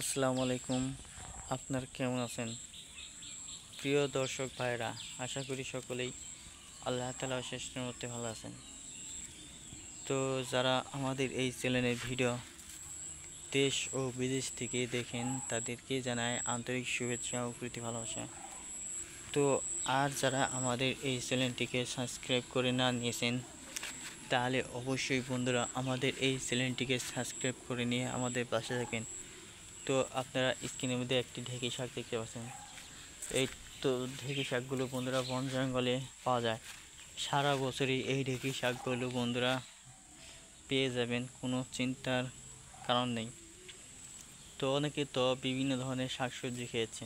আসসালামু আলাইকুম। আপনার কেমন আছেন প্রিয় দর্শক ভাইরা? আশা করি সকলেই আল্লাহ তাআলার অশেষ রহমতে ভালো আছেন। তো যারা আমাদের এই চ্যানেলের ভিডিও দেশ ও বিদেশ থেকে দেখেন তাদেরকে জানায় আন্তরিক শুভেচ্ছা ও প্রীতি ভালোবাসা। তো আর যারা আমাদের এই চ্যানেলটিকে সাবস্ক্রাইব করে না নিয়েছেন তাহলে অবশ্যই বন্ধুরা আমাদের এই চ্যানেলটিকে সাবস্ক্রাইব করে নিয়ে আমাদের পাশে থাকেন। তো আপনারা স্ক্রিনের মধ্যে একটি ঢেঁকি শাক দেখতে পাচ্ছেন। এই তো ঢেঁকি শাকগুলো বন্ধুরা বন জঙ্গলে পাওয়া যায়। সারা বছরই এই ঢেঁকি শাকগুলো বন্ধুরা পেয়ে যাবেন, কোনো চিন্তার কারণ নেই। তো অনেকে তো বিভিন্ন ধরনের শাকসবজি খেয়েছে,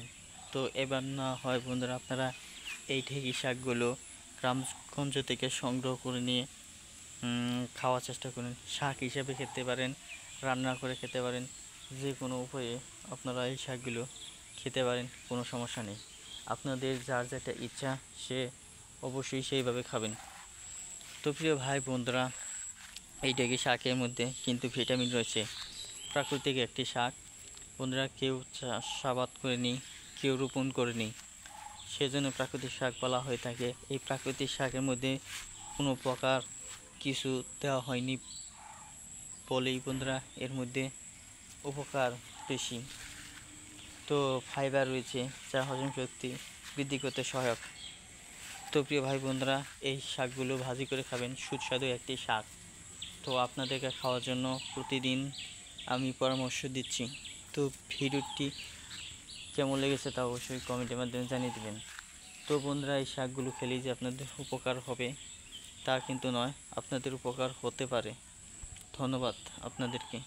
তো এবার না হয় বন্ধুরা আপনারা এই ঢেঁকি শাকগুলো গ্রামগঞ্জ থেকে সংগ্রহ করে নিয়ে খাওয়ার চেষ্টা করুন। শাক হিসেবে খেতে পারেন, রান্না করে খেতে পারেন, যে কোনো উপায়ে আপনারা এই শাকগুলো খেতে পারেন, কোনো সমস্যা নেই। আপনাদের যার যেটা ইচ্ছা সে অবশ্যই সেইভাবে খাবেন। তো প্রিয় ভাই বন্ধুরা, এই ঢেঁকি শাকের মধ্যে কিন্তু ভিটামিন রয়েছে। প্রাকৃতিক একটি শাক বন্ধুরা, কেউ চাষাবাদ করেনি, কেউ রোপণ করেনি, সেজন্য প্রাকৃতিক শাক বলা হয়ে থাকে। এই প্রাকৃতিক শাকের মধ্যে কোনো প্রকার কিছু দেওয়া হয়নি বলেই বন্ধুরা এর মধ্যে উপকার বেশি। তো ফাইবার রয়েছে যা হজম শক্তি বৃদ্ধি করতে সহায়ক। তো প্রিয় ভাই বন্ধুরা, এই শাকগুলো ভাজি করে খাবেন, সুস্বাদু একটি শাক। তো আপনাদেরকে খাওয়ার জন্য প্রতিদিন আমি পরামর্শ দিচ্ছি। তো ভিডিওটি কেমন লেগেছে তা অবশ্যই কমেন্টের মাধ্যমে জানিয়ে দেবেন। তো বন্ধুরা, এই শাকগুলো খেলেই যে আপনাদের উপকার হবে তা কিন্তু নয়, আপনাদের উপকার হতে পারে। ধন্যবাদ আপনাদেরকে।